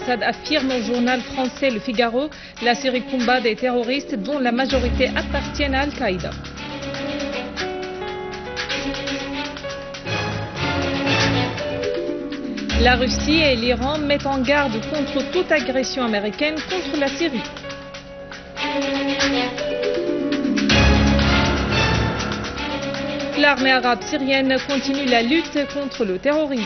al-Assad affirme au journal français Le Figaro la Syrie combat des terroristes dont la majorité appartiennent à Al-Qaïda. La Russie et l'Iran mettent en garde contre toute agression américaine contre la Syrie. L'armée arabe syrienne continue la lutte contre le terrorisme.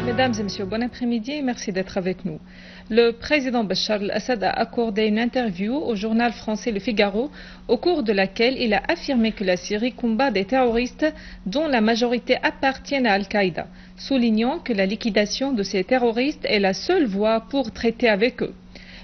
Mesdames et messieurs, bon après-midi et merci d'être avec nous. Le président Bachar al-Assad a accordé une interview au journal français Le Figaro, au cours de laquelle il a affirmé que la Syrie combat des terroristes dont la majorité appartiennent à Al-Qaïda, soulignant que la liquidation de ces terroristes est la seule voie pour traiter avec eux.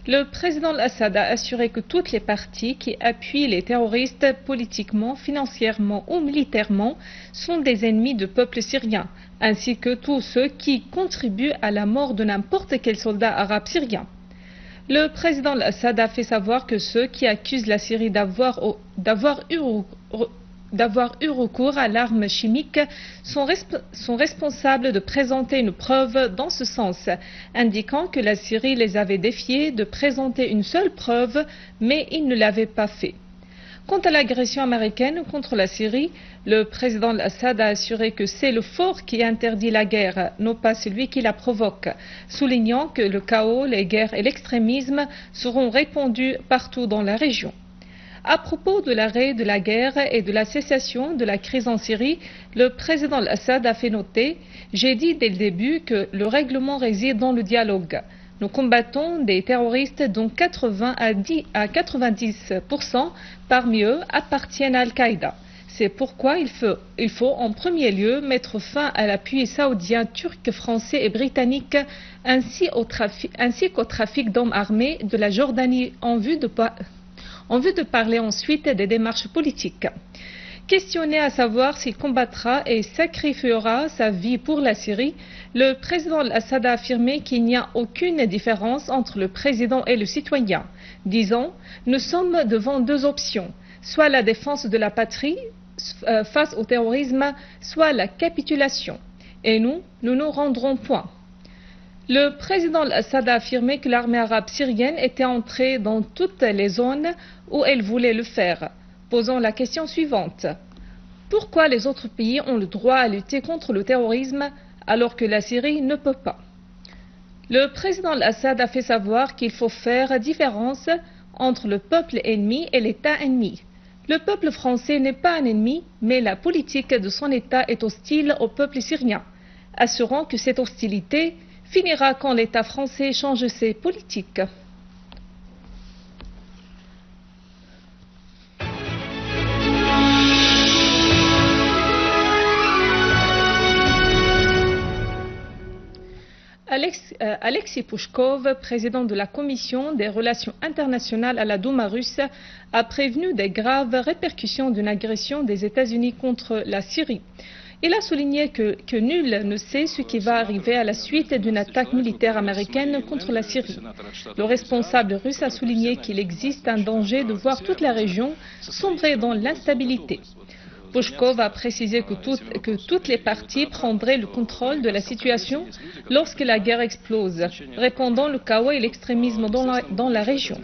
Le président al-Assad a assuré que toutes les parties qui appuient les terroristes politiquement, financièrement ou militairement sont des ennemis du peuple syrien, ainsi que tous ceux qui contribuent à la mort de n'importe quel soldat arabe syrien. Le président al-Assad a fait savoir que ceux qui accusent la Syrie d'avoir eu recours à l'arme chimique sont responsables de présenter une preuve dans ce sens, indiquant que la Syrie les avait défiés de présenter une seule preuve, mais ils ne l'avaient pas fait. Quant à l'agression américaine contre la Syrie, le président al-Assad a assuré que c'est le fort qui interdit la guerre, non pas celui qui la provoque, soulignant que le chaos, les guerres et l'extrémisme seront répandus partout dans la région. À propos de l'arrêt de la guerre et de la cessation de la crise en Syrie, le président al-Assad a fait noter « J'ai dit dès le début que le règlement réside dans le dialogue. Nous combattons des terroristes dont 80 à 90% parmi eux appartiennent à Al-Qaïda. C'est pourquoi il faut en premier lieu mettre fin à l'appui saoudien, turc, français et britannique ainsi qu'au trafic d'hommes armés de la Jordanie en vue de parler ensuite des démarches politiques. » Questionné à savoir s'il combattra et sacrifiera sa vie pour la Syrie, le président al-Assad a affirmé qu'il n'y a aucune différence entre le président et le citoyen, disant « Nous sommes devant deux options, soit la défense de la patrie face au terrorisme, soit la capitulation. Et nous nous rendrons point. » Le président al-Assad a affirmé que l'armée arabe syrienne était entrée dans toutes les zones où elle voulait le faire, posant la question suivante. Pourquoi les autres pays ont le droit à lutter contre le terrorisme alors que la Syrie ne peut pas? Le président al-Assad a fait savoir qu'il faut faire différence entre le peuple ennemi et l'État ennemi. Le peuple français n'est pas un ennemi, mais la politique de son État est hostile au peuple syrien, assurant que cette hostilité finira quand l'État français change ses politiques. Alexei Pouchkov, président de la Commission des relations internationales à la Douma russe, a prévenu des graves répercussions d'une agression des États-Unis contre la Syrie. Il a souligné que nul ne sait ce qui va arriver à la suite d'une attaque militaire américaine contre la Syrie. Le responsable russe a souligné qu'il existe un danger de voir toute la région sombrer dans l'instabilité. Pouchkov a précisé que toutes les parties prendraient le contrôle de la situation lorsque la guerre explose, répandant le chaos et l'extrémisme dans la région.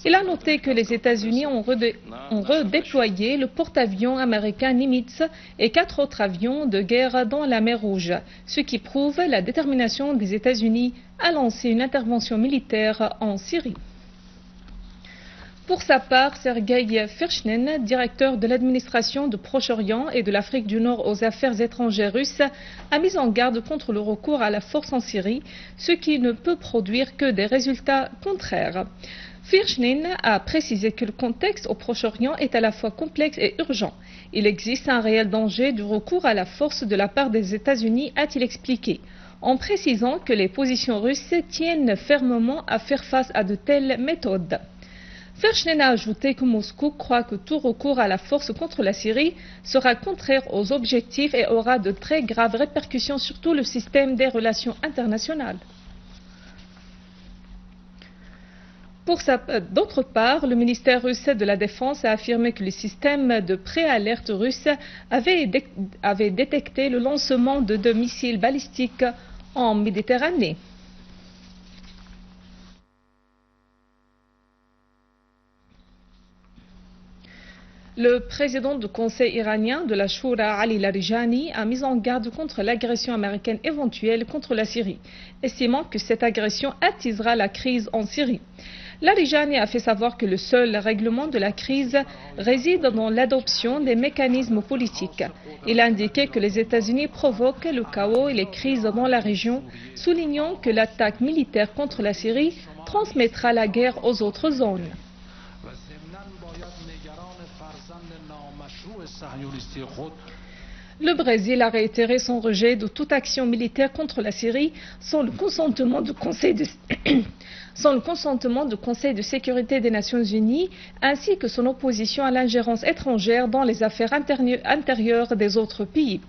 Il a noté que les États-Unis ont redéployé le porte-avions américain Nimitz et 4 autres avions de guerre dans la mer Rouge, ce qui prouve la détermination des États-Unis à lancer une intervention militaire en Syrie. Pour sa part, Sergei Firshnin, directeur de l'administration du Proche-Orient et de l'Afrique du Nord aux affaires étrangères russes, a mis en garde contre le recours à la force en Syrie, ce qui ne peut produire que des résultats contraires. Firshnin a précisé que le contexte au Proche-Orient est à la fois complexe et urgent. Il existe un réel danger du recours à la force de la part des États-Unis, a-t-il expliqué, en précisant que les positions russes tiennent fermement à faire face à de telles méthodes. Verschnen a ajouté que Moscou croit que tout recours à la force contre la Syrie sera contraire aux objectifs et aura de très graves répercussions sur tout le système des relations internationales. D'autre part, le ministère russe de la Défense a affirmé que le système de préalerte russe avait détecté le lancement de 2 missiles balistiques en Méditerranée. Le président du conseil iranien de la Shura, Ali Larijani, a mis en garde contre l'agression américaine éventuelle contre la Syrie, estimant que cette agression attisera la crise en Syrie. Larijani a fait savoir que le seul règlement de la crise réside dans l'adoption des mécanismes politiques. Il a indiqué que les États-Unis provoquent le chaos et les crises dans la région, soulignant que l'attaque militaire contre la Syrie transmettra la guerre aux autres zones. Le Brésil a réitéré son rejet de toute action militaire contre la Syrie sans le consentement du Conseil de sécurité des Nations Unies, ainsi que son opposition à l'ingérence étrangère dans les affaires intérieures des autres pays.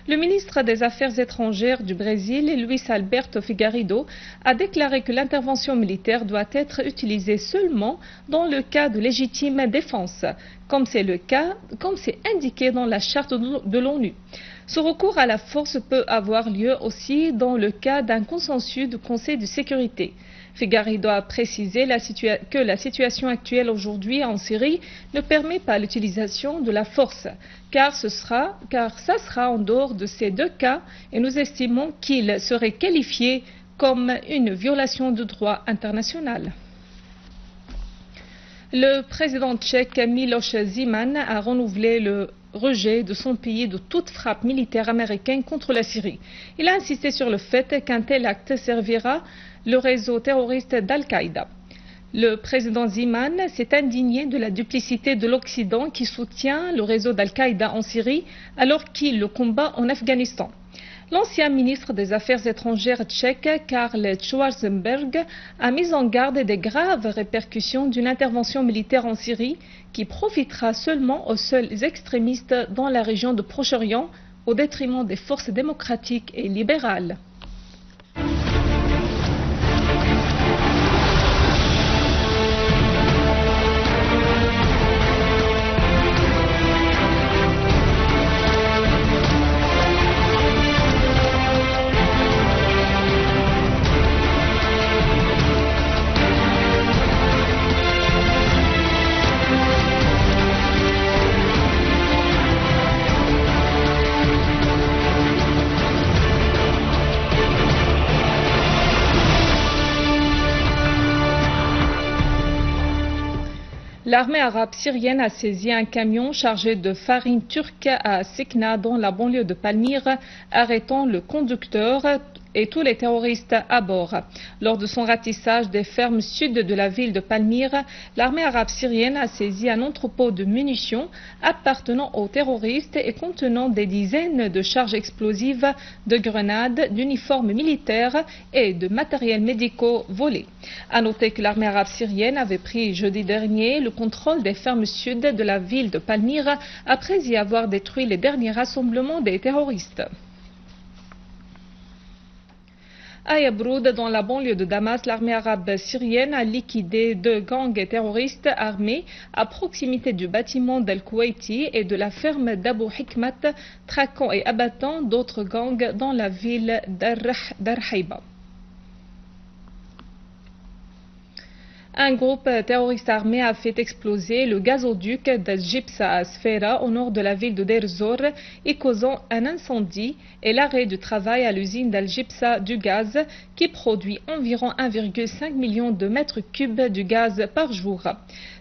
Le ministre des Affaires étrangères du Brésil, Luis Alberto Figueiredo, a déclaré que l'intervention militaire doit être utilisée seulement dans le cas de légitime défense, comme c'est indiqué dans la charte de l'ONU. Ce recours à la force peut avoir lieu aussi dans le cas d'un consensus du Conseil de sécurité. Figueiredo a précisé que la situation actuelle aujourd'hui en Syrie ne permet pas l'utilisation de la force, car ça sera en dehors de ces 2 cas et nous estimons qu'il serait qualifié comme une violation du droit international. Le président tchèque Miloš Zeman a renouvelé le rejet de son pays de toute frappe militaire américaine contre la Syrie. Il a insisté sur le fait qu'un tel acte servira le réseau terroriste d'Al-Qaïda. Le président Zeman s'est indigné de la duplicité de l'Occident qui soutient le réseau d'Al-Qaïda en Syrie alors qu'il le combat en Afghanistan. L'ancien ministre des Affaires étrangères tchèque, Karl Schwarzenberg, a mis en garde des graves répercussions d'une intervention militaire en Syrie qui profitera seulement aux seuls extrémistes dans la région du Proche-Orient au détriment des forces démocratiques et libérales. L'armée arabe syrienne a saisi un camion chargé de farine turque à Sikna, dans la banlieue de Palmyre, arrêtant le conducteur et tous les terroristes à bord. Lors de son ratissage des fermes sud de la ville de Palmyre, l'armée arabe syrienne a saisi un entrepôt de munitions appartenant aux terroristes et contenant des dizaines de charges explosives, de grenades, d'uniformes militaires et de matériels médicaux volés. À noter que l'armée arabe syrienne avait pris jeudi dernier le contrôle des fermes sud de la ville de Palmyre après y avoir détruit les derniers rassemblements des terroristes. À Yabroud, dans la banlieue de Damas, l'armée arabe syrienne a liquidé 2 gangs terroristes armés à proximité du bâtiment d'Al-Kuwaiti et de la ferme d'Abu Hikmat, traquant et abattant d'autres gangs dans la ville d'Arhaïba. Un groupe terroriste armé a fait exploser le gazoduc d'Al-Jibsa à Sfera au nord de la ville de Deir ez-Zor et causant un incendie et l'arrêt du travail à l'usine d'Al-Jibsa du gaz qui produit environ 1,5 million de mètres cubes de gaz par jour.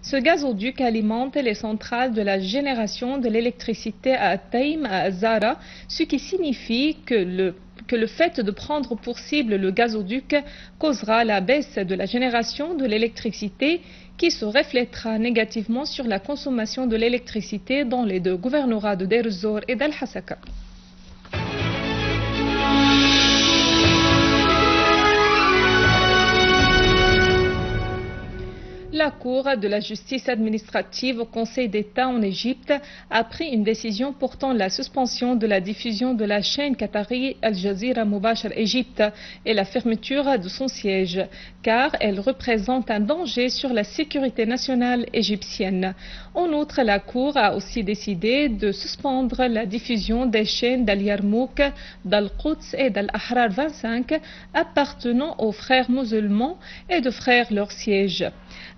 Ce gazoduc alimente les centrales de la génération de l'électricité à Taïm, à Zara, ce qui signifie que le fait de prendre pour cible le gazoduc causera la baisse de la génération de l'électricité qui se reflètera négativement sur la consommation de l'électricité dans les 2 gouvernorats de Deir ez-Zor et d'Al-Hasaka. La Cour Cour de la justice administrative au Conseil d'État en Égypte a pris une décision portant la suspension de la diffusion de la chaîne qatari Al Jazeera Mubashir Égypte et la fermeture de son siège, car elle représente un danger sur la sécurité nationale égyptienne. En outre, la Cour a aussi décidé de suspendre la diffusion des chaînes d'Al Yarmouk, d'Al-Quds et d'Al-Ahrar 25 appartenant aux frères musulmans et de frères leur siège.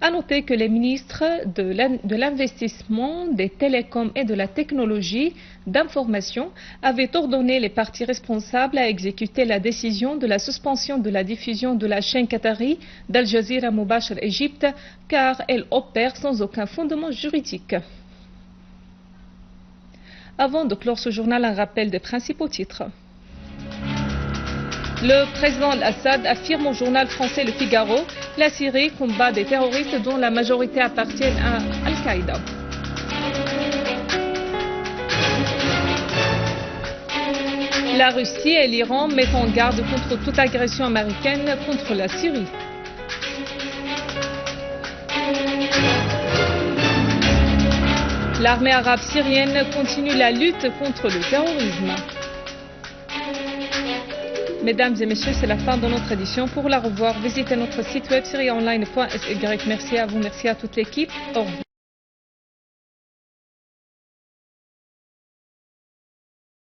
À noter que les ministres de l'investissement, des télécoms et de la technologie d'information avaient ordonné les parties responsables à exécuter la décision de la suspension de la diffusion de la chaîne qatari d'Al Jazeera Mubashir Égypte, car elle opère sans aucun fondement juridique. Avant de clore ce journal, un rappel des principaux titres. Le président Al-Assad affirme au journal français Le Figaro « La Syrie combat des terroristes dont la majorité appartiennent à Al-Qaïda ». La Russie et l'Iran mettent en garde contre toute agression américaine contre la Syrie. L'armée arabe syrienne continue la lutte contre le terrorisme. Mesdames et messieurs, c'est la fin de notre édition. Pour la revoir, visitez notre site web syriaonline.sy. Merci à vous, merci à toute l'équipe. Au revoir.